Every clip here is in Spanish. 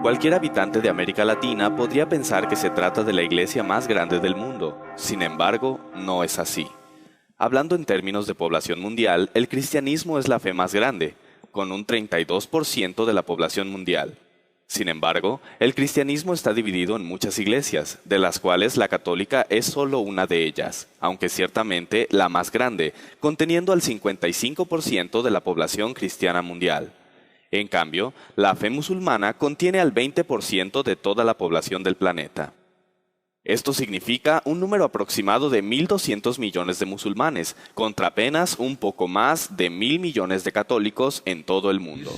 Cualquier habitante de América Latina podría pensar que se trata de la iglesia más grande del mundo. Sin embargo, no es así. Hablando en términos de población mundial, el cristianismo es la fe más grande, con un 32% de la población mundial. Sin embargo, el cristianismo está dividido en muchas iglesias, de las cuales la católica es solo una de ellas, aunque ciertamente la más grande, conteniendo al 55% de la población cristiana mundial. En cambio, la fe musulmana contiene al 20% de toda la población del planeta. Esto significa un número aproximado de 1.200 millones de musulmanes, contra apenas un poco más de 1.000 millones de católicos en todo el mundo.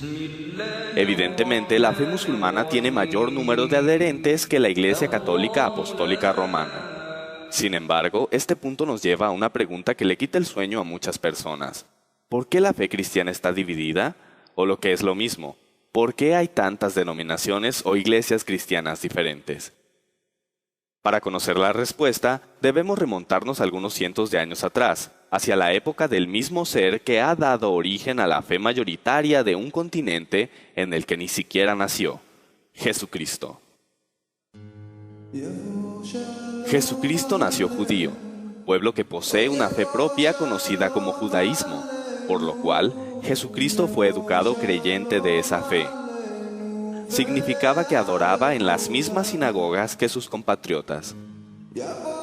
Evidentemente, la fe musulmana tiene mayor número de adherentes que la Iglesia Católica Apostólica Romana. Sin embargo, este punto nos lleva a una pregunta que le quita el sueño a muchas personas. ¿Por qué la fe cristiana está dividida? O lo que es lo mismo, ¿por qué hay tantas denominaciones o iglesias cristianas diferentes? Para conocer la respuesta, debemos remontarnos algunos cientos de años atrás, hacia la época del mismo ser que ha dado origen a la fe mayoritaria de un continente en el que ni siquiera nació, Jesucristo. Jesucristo nació judío, pueblo que posee una fe propia conocida como judaísmo, por lo cual Jesucristo fue educado creyente de esa fe. Significaba que adoraba en las mismas sinagogas que sus compatriotas.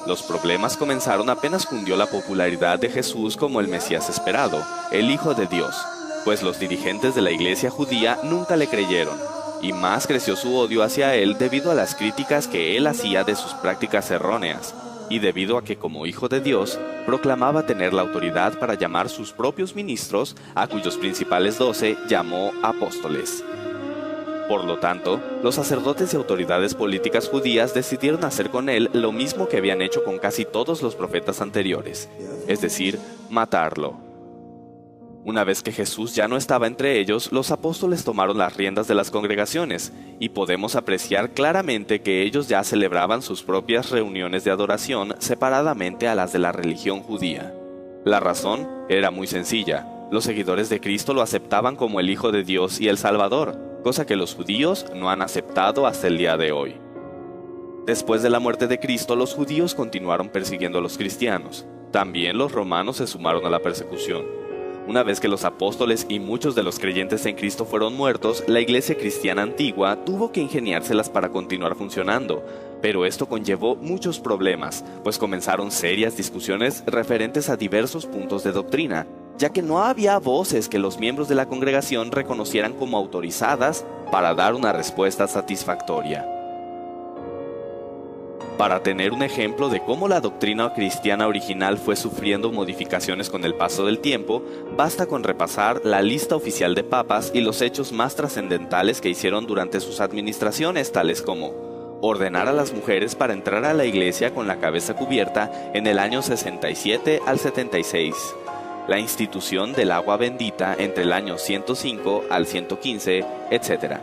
Los problemas comenzaron apenas cundió la popularidad de Jesús como el Mesías esperado, el Hijo de Dios, pues los dirigentes de la iglesia judía nunca le creyeron, y más creció su odio hacia él debido a las críticas que él hacía de sus prácticas erróneas, y debido a que como Hijo de Dios, proclamaba tener la autoridad para llamar sus propios ministros, a cuyos principales 12 llamó apóstoles. Por lo tanto, los sacerdotes y autoridades políticas judías decidieron hacer con él lo mismo que habían hecho con casi todos los profetas anteriores, es decir, matarlo. Una vez que Jesús ya no estaba entre ellos, los apóstoles tomaron las riendas de las congregaciones, y podemos apreciar claramente que ellos ya celebraban sus propias reuniones de adoración separadamente a las de la religión judía. La razón era muy sencilla: los seguidores de Cristo lo aceptaban como el Hijo de Dios y el Salvador, cosa que los judíos no han aceptado hasta el día de hoy. Después de la muerte de Cristo, los judíos continuaron persiguiendo a los cristianos. También los romanos se sumaron a la persecución. Una vez que los apóstoles y muchos de los creyentes en Cristo fueron muertos, la iglesia cristiana antigua tuvo que ingeniárselas para continuar funcionando, pero esto conllevó muchos problemas, pues comenzaron serias discusiones referentes a diversos puntos de doctrina, ya que no había voces que los miembros de la congregación reconocieran como autorizadas para dar una respuesta satisfactoria. Para tener un ejemplo de cómo la doctrina cristiana original fue sufriendo modificaciones con el paso del tiempo, basta con repasar la lista oficial de papas y los hechos más trascendentales que hicieron durante sus administraciones, tales como ordenar a las mujeres para entrar a la iglesia con la cabeza cubierta en el año 67 al 76, la institución del agua bendita entre el año 105 al 115, etc.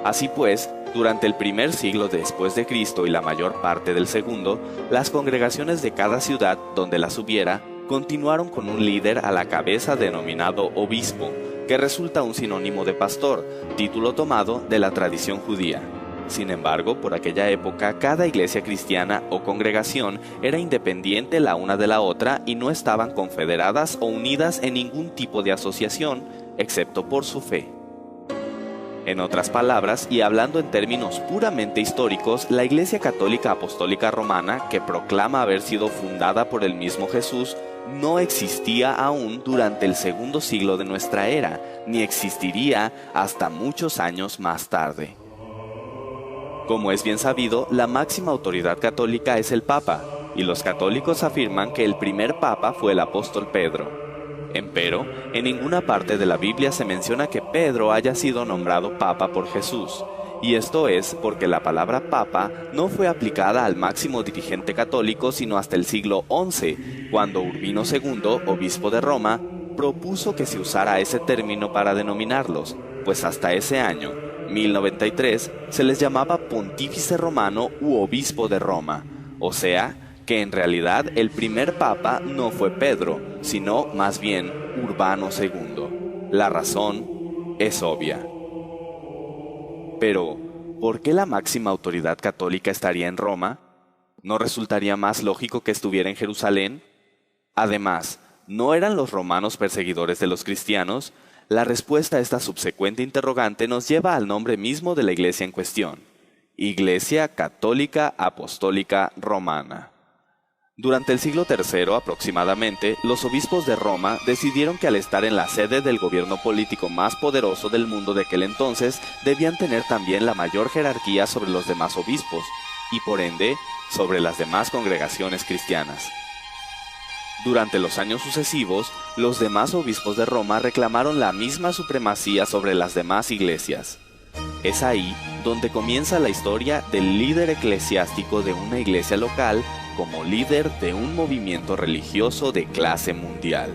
Así pues, durante el primer siglo después de Cristo y la mayor parte del segundo, las congregaciones de cada ciudad donde las hubiera continuaron con un líder a la cabeza denominado obispo, que resulta un sinónimo de pastor, título tomado de la tradición judía. Sin embargo, por aquella época, cada iglesia cristiana o congregación era independiente la una de la otra y no estaban confederadas o unidas en ningún tipo de asociación, excepto por su fe. En otras palabras, y hablando en términos puramente históricos, la Iglesia Católica Apostólica Romana, que proclama haber sido fundada por el mismo Jesús, no existía aún durante el segundo siglo de nuestra era, ni existiría hasta muchos años más tarde. Como es bien sabido, la máxima autoridad católica es el Papa, y los católicos afirman que el primer Papa fue el apóstol Pedro. Empero, en ninguna parte de la Biblia se menciona que Pedro haya sido nombrado Papa por Jesús, y esto es porque la palabra Papa no fue aplicada al máximo dirigente católico sino hasta el siglo XI, cuando Urbino II, obispo de Roma, propuso que se usara ese término para denominarlos, pues hasta ese año, 1093, se les llamaba Pontífice Romano u Obispo de Roma, o sea, que en realidad el primer papa no fue Pedro, sino más bien Urbano II. La razón es obvia. Pero, ¿por qué la máxima autoridad católica estaría en Roma? ¿No resultaría más lógico que estuviera en Jerusalén? Además, ¿no eran los romanos perseguidores de los cristianos? La respuesta a esta subsecuente interrogante nos lleva al nombre mismo de la iglesia en cuestión: Iglesia Católica Apostólica Romana. Durante el siglo III aproximadamente, los obispos de Roma decidieron que al estar en la sede del gobierno político más poderoso del mundo de aquel entonces, debían tener también la mayor jerarquía sobre los demás obispos, y por ende, sobre las demás congregaciones cristianas. Durante los años sucesivos, los demás obispos de Roma reclamaron la misma supremacía sobre las demás iglesias. Es ahí donde comienza la historia del líder eclesiástico de una iglesia local como líder de un movimiento religioso de clase mundial.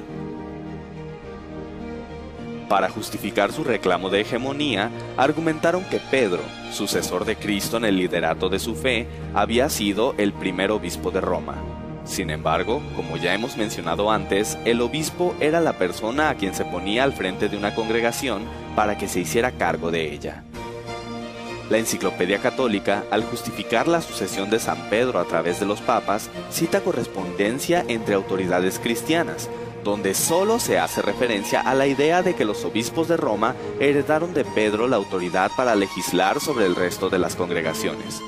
Para justificar su reclamo de hegemonía, argumentaron que Pedro, sucesor de Cristo en el liderato de su fe, había sido el primer obispo de Roma. Sin embargo, como ya hemos mencionado antes, el obispo era la persona a quien se ponía al frente de una congregación para que se hiciera cargo de ella. La Enciclopedia Católica, al justificar la sucesión de San Pedro a través de los papas, cita correspondencia entre autoridades cristianas, donde solo se hace referencia a la idea de que los obispos de Roma heredaron de Pedro la autoridad para legislar sobre el resto de las congregaciones.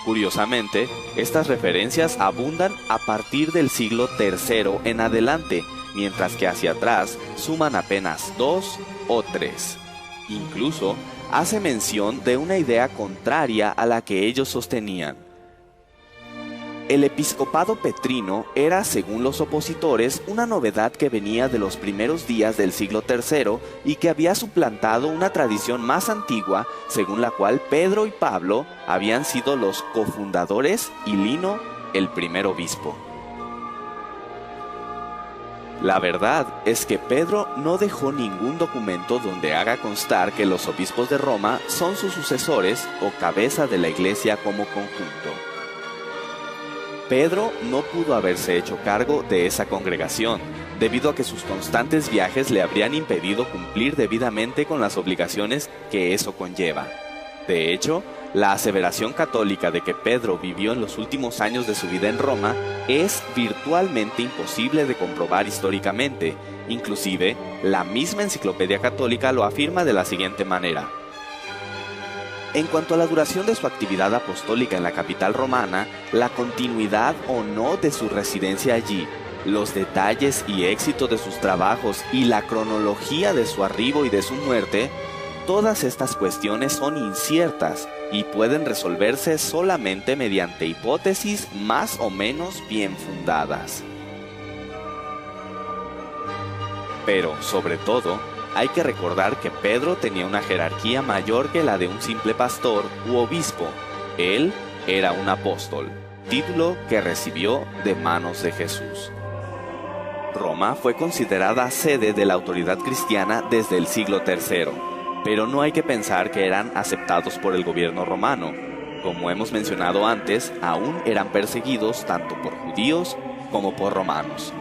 Curiosamente, estas referencias abundan a partir del siglo III en adelante, mientras que hacia atrás suman apenas 2 o 3. Incluso hace mención de una idea contraria a la que ellos sostenían. El episcopado petrino era, según los opositores, una novedad que venía de los primeros días del siglo III y que había suplantado una tradición más antigua, según la cual Pedro y Pablo habían sido los cofundadores y Lino el primer obispo. La verdad es que Pedro no dejó ningún documento donde haga constar que los obispos de Roma son sus sucesores o cabeza de la iglesia como conjunto. Pedro no pudo haberse hecho cargo de esa congregación, debido a que sus constantes viajes le habrían impedido cumplir debidamente con las obligaciones que eso conlleva. De hecho, la aseveración católica de que Pedro vivió en los últimos años de su vida en Roma es virtualmente imposible de comprobar históricamente. Inclusive, la misma Enciclopedia Católica lo afirma de la siguiente manera. En cuanto a la duración de su actividad apostólica en la capital romana, la continuidad o no de su residencia allí, los detalles y éxito de sus trabajos y la cronología de su arribo y de su muerte, todas estas cuestiones son inciertas y pueden resolverse solamente mediante hipótesis más o menos bien fundadas. Pero, sobre todo, hay que recordar que Pedro tenía una jerarquía mayor que la de un simple pastor u obispo. Él era un apóstol, título que recibió de manos de Jesús. Roma fue considerada sede de la autoridad cristiana desde el siglo III, pero no hay que pensar que eran aceptados por el gobierno romano. Como hemos mencionado antes, aún eran perseguidos tanto por judíos como por romanos.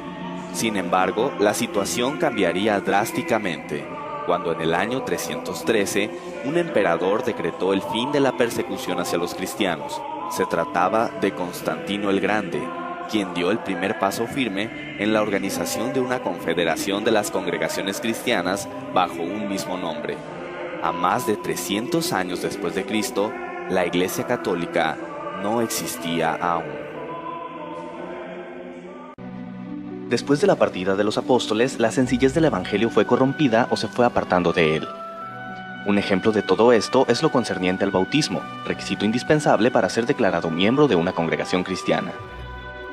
Sin embargo, la situación cambiaría drásticamente, cuando en el año 313 un emperador decretó el fin de la persecución hacia los cristianos. Se trataba de Constantino el Grande, quien dio el primer paso firme en la organización de una confederación de las congregaciones cristianas bajo un mismo nombre. A más de 300 años después de Cristo, la Iglesia Católica no existía aún. Después de la partida de los apóstoles, la sencillez del evangelio fue corrompida o se fue apartando de él. Un ejemplo de todo esto es lo concerniente al bautismo, requisito indispensable para ser declarado miembro de una congregación cristiana.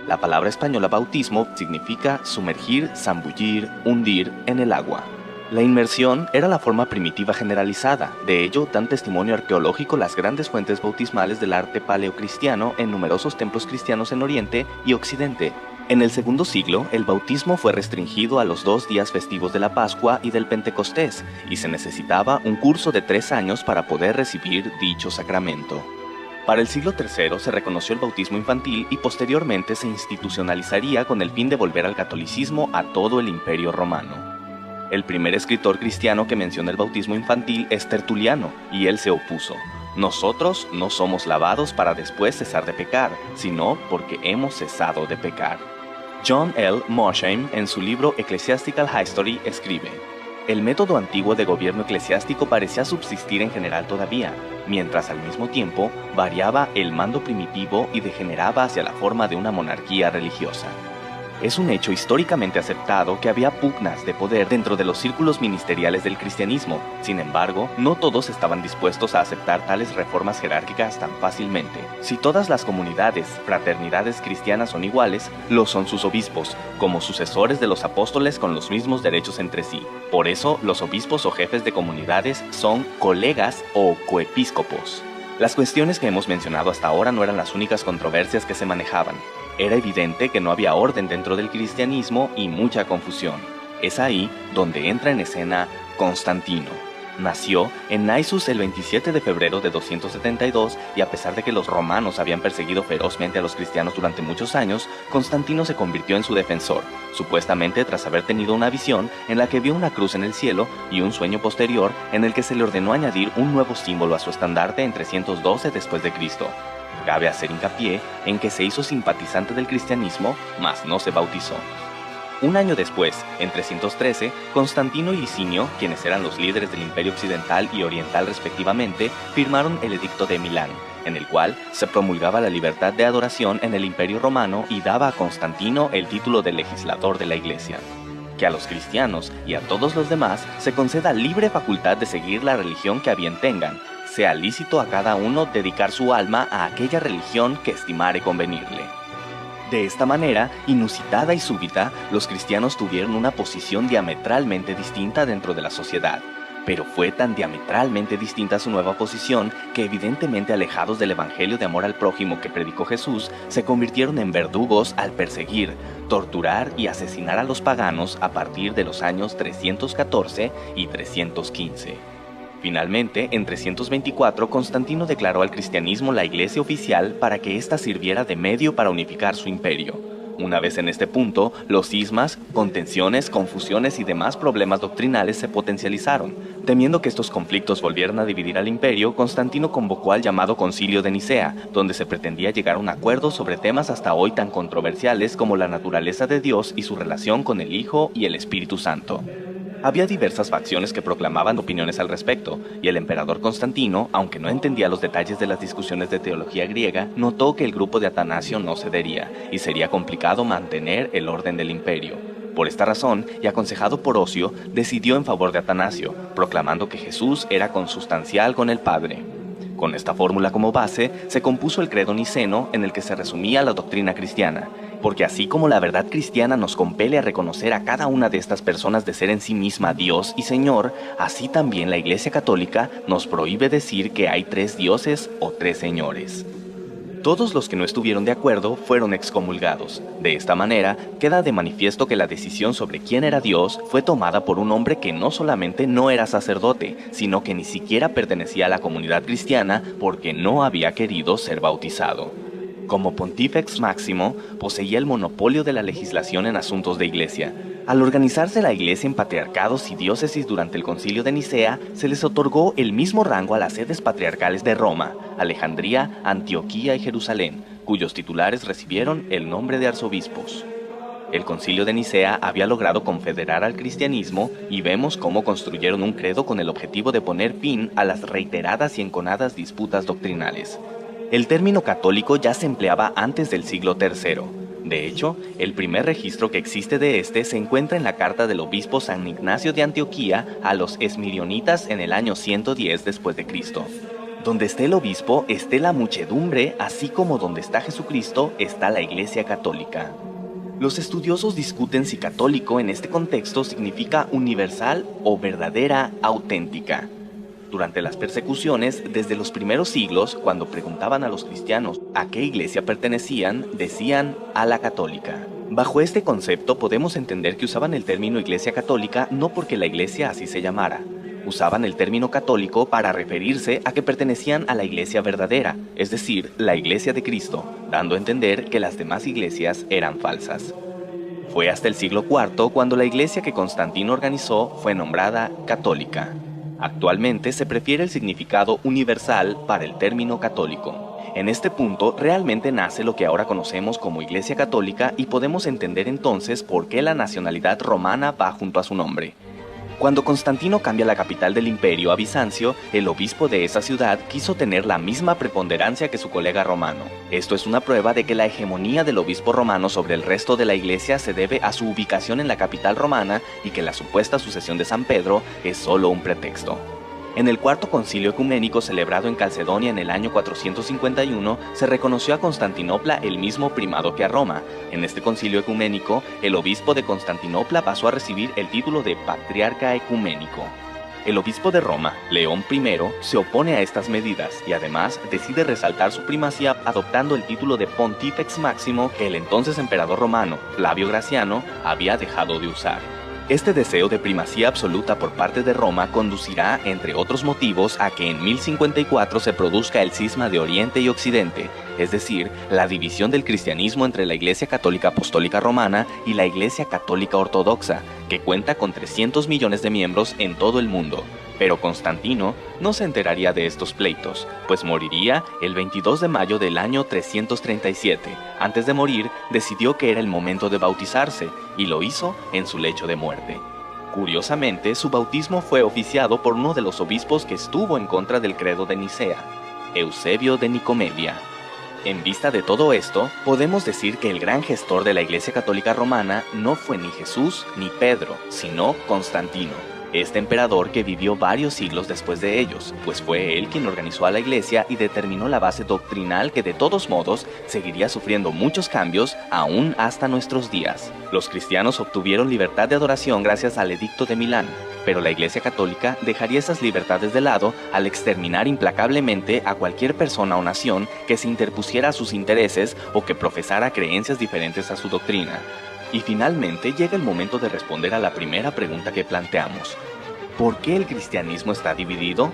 La palabra española bautismo significa sumergir, zambullir, hundir en el agua. La inmersión era la forma primitiva generalizada, de ello dan testimonio arqueológico las grandes fuentes bautismales del arte paleocristiano en numerosos templos cristianos en Oriente y Occidente. En el segundo siglo, el bautismo fue restringido a los 2 días festivos de la Pascua y del Pentecostés, y se necesitaba un curso de 3 años para poder recibir dicho sacramento. Para el siglo III se reconoció el bautismo infantil y posteriormente se institucionalizaría con el fin de volver al catolicismo a todo el Imperio Romano. El primer escritor cristiano que menciona el bautismo infantil es Tertuliano, y él se opuso. Nosotros no somos lavados para después cesar de pecar, sino porque hemos cesado de pecar. John L. Mosheim, en su libro Ecclesiastical History, escribe: el método antiguo de gobierno eclesiástico parecía subsistir en general todavía, mientras al mismo tiempo variaba el mando primitivo y degeneraba hacia la forma de una monarquía religiosa. Es un hecho históricamente aceptado que había pugnas de poder dentro de los círculos ministeriales del cristianismo. Sin embargo, no todos estaban dispuestos a aceptar tales reformas jerárquicas tan fácilmente. Si todas las comunidades, fraternidades cristianas son iguales, lo son sus obispos, como sucesores de los apóstoles con los mismos derechos entre sí. Por eso, los obispos o jefes de comunidades son colegas o coepiscopos. Las cuestiones que hemos mencionado hasta ahora no eran las únicas controversias que se manejaban. Era evidente que no había orden dentro del cristianismo y mucha confusión. Es ahí donde entra en escena Constantino. Nació en Naissus el 27 de febrero de 272 y a pesar de que los romanos habían perseguido ferozmente a los cristianos durante muchos años, Constantino se convirtió en su defensor, supuestamente tras haber tenido una visión en la que vio una cruz en el cielo y un sueño posterior en el que se le ordenó añadir un nuevo símbolo a su estandarte en 312 después de Cristo. Cabe hacer hincapié en que se hizo simpatizante del cristianismo, mas no se bautizó. Un año después, en 313, Constantino y Licinio, quienes eran los líderes del Imperio Occidental y Oriental respectivamente, firmaron el Edicto de Milán, en el cual se promulgaba la libertad de adoración en el Imperio Romano y daba a Constantino el título de legislador de la Iglesia. Que a los cristianos y a todos los demás se conceda libre facultad de seguir la religión que a bien tengan, sea lícito a cada uno dedicar su alma a aquella religión que estimare convenirle. De esta manera, inusitada y súbita, los cristianos tuvieron una posición diametralmente distinta dentro de la sociedad, pero fue tan diametralmente distinta su nueva posición que evidentemente alejados del evangelio de amor al prójimo que predicó Jesús, se convirtieron en verdugos al perseguir, torturar y asesinar a los paganos a partir de los años 314 y 315. Finalmente, en 324, Constantino declaró al cristianismo la iglesia oficial para que ésta sirviera de medio para unificar su imperio. Una vez en este punto, los cismas, contenciones, confusiones y demás problemas doctrinales se potencializaron. Temiendo que estos conflictos volvieran a dividir al imperio, Constantino convocó al llamado Concilio de Nicea, donde se pretendía llegar a un acuerdo sobre temas hasta hoy tan controversiales como la naturaleza de Dios y su relación con el Hijo y el Espíritu Santo. Había diversas facciones que proclamaban opiniones al respecto, y el emperador Constantino, aunque no entendía los detalles de las discusiones de teología griega, notó que el grupo de Atanasio no cedería, y sería complicado mantener el orden del imperio. Por esta razón, y aconsejado por Ocio, decidió en favor de Atanasio, proclamando que Jesús era consustancial con el Padre. Con esta fórmula como base, se compuso el credo niceno en el que se resumía la doctrina cristiana, porque así como la verdad cristiana nos compele a reconocer a cada una de estas personas de ser en sí misma Dios y Señor, así también la Iglesia Católica nos prohíbe decir que hay tres dioses o tres señores. Todos los que no estuvieron de acuerdo fueron excomulgados. De esta manera, queda de manifiesto que la decisión sobre quién era Dios fue tomada por un hombre que no solamente no era sacerdote, sino que ni siquiera pertenecía a la comunidad cristiana porque no había querido ser bautizado. Como Pontífex Máximo, poseía el monopolio de la legislación en asuntos de iglesia. Al organizarse la iglesia en patriarcados y diócesis durante el Concilio de Nicea, se les otorgó el mismo rango a las sedes patriarcales de Roma, Alejandría, Antioquía y Jerusalén, cuyos titulares recibieron el nombre de arzobispos. El Concilio de Nicea había logrado confederar al cristianismo y vemos cómo construyeron un credo con el objetivo de poner fin a las reiteradas y enconadas disputas doctrinales. El término católico ya se empleaba antes del siglo III. De hecho, el primer registro que existe de este se encuentra en la carta del obispo San Ignacio de Antioquía a los esmirionitas en el año 110 después de Cristo. Donde esté el obispo, esté la muchedumbre, así como donde está Jesucristo, está la Iglesia Católica. Los estudiosos discuten si católico en este contexto significa universal o verdadera, auténtica. Durante las persecuciones, desde los primeros siglos, cuando preguntaban a los cristianos a qué iglesia pertenecían, decían a la católica. Bajo este concepto podemos entender que usaban el término iglesia católica no porque la iglesia así se llamara. Usaban el término católico para referirse a que pertenecían a la iglesia verdadera, es decir, la iglesia de Cristo, dando a entender que las demás iglesias eran falsas. Fue hasta el siglo IV cuando la iglesia que Constantino organizó fue nombrada católica. Actualmente se prefiere el significado universal para el término católico. En este punto realmente nace lo que ahora conocemos como Iglesia Católica y podemos entender entonces por qué la nacionalidad romana va junto a su nombre. Cuando Constantino cambia la capital del imperio a Bizancio, el obispo de esa ciudad quiso tener la misma preponderancia que su colega romano. Esto es una prueba de que la hegemonía del obispo romano sobre el resto de la iglesia se debe a su ubicación en la capital romana y que la supuesta sucesión de San Pedro es solo un pretexto. En el Cuarto Concilio Ecuménico celebrado en Calcedonia en el año 451, se reconoció a Constantinopla el mismo primado que a Roma. En este concilio ecuménico, el obispo de Constantinopla pasó a recibir el título de Patriarca Ecuménico. El obispo de Roma, León I, se opone a estas medidas y además decide resaltar su primacía adoptando el título de Pontifex Máximo que el entonces emperador romano, Flavio Graciano, había dejado de usar. Este deseo de primacía absoluta por parte de Roma conducirá, entre otros motivos, a que en 1054 se produzca el cisma de Oriente y Occidente, es decir, la división del cristianismo entre la Iglesia Católica Apostólica Romana y la Iglesia Católica Ortodoxa, que cuenta con 300 millones de miembros en todo el mundo. Pero Constantino no se enteraría de estos pleitos, pues moriría el 22 de mayo del año 337. Antes de morir, decidió que era el momento de bautizarse, y lo hizo en su lecho de muerte. Curiosamente, su bautismo fue oficiado por uno de los obispos que estuvo en contra del credo de Nicea, Eusebio de Nicomedia. En vista de todo esto, podemos decir que el gran gestor de la Iglesia Católica Romana no fue ni Jesús ni Pedro, sino Constantino, este emperador que vivió varios siglos después de ellos, pues fue él quien organizó a la Iglesia y determinó la base doctrinal que de todos modos seguiría sufriendo muchos cambios aún hasta nuestros días. Los cristianos obtuvieron libertad de adoración gracias al Edicto de Milán, pero la Iglesia Católica dejaría esas libertades de lado al exterminar implacablemente a cualquier persona o nación que se interpusiera a sus intereses o que profesara creencias diferentes a su doctrina. Y finalmente llega el momento de responder a la primera pregunta que planteamos. ¿Por qué el cristianismo está dividido?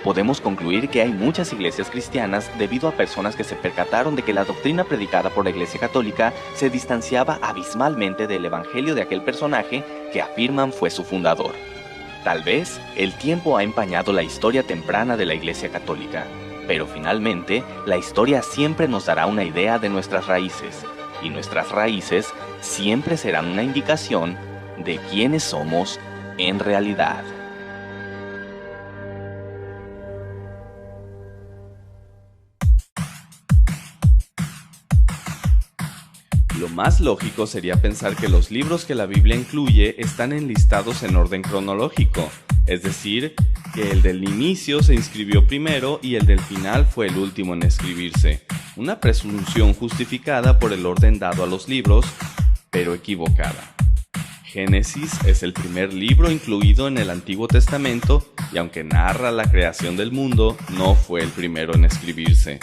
Podemos concluir que hay muchas iglesias cristianas debido a personas que se percataron de que la doctrina predicada por la Iglesia Católica se distanciaba abismalmente del evangelio de aquel personaje que afirman fue su fundador. Tal vez el tiempo ha empañado la historia temprana de la Iglesia Católica, pero finalmente la historia siempre nos dará una idea de nuestras raíces, y nuestras raíces siempre serán una indicación de quiénes somos en realidad. Lo más lógico sería pensar que los libros que la Biblia incluye están enlistados en orden cronológico, es decir, que el del inicio se inscribió primero y el del final fue el último en escribirse. Una presunción justificada por el orden dado a los libros, pero equivocada. Génesis es el primer libro incluido en el Antiguo Testamento y aunque narra la creación del mundo, no fue el primero en escribirse.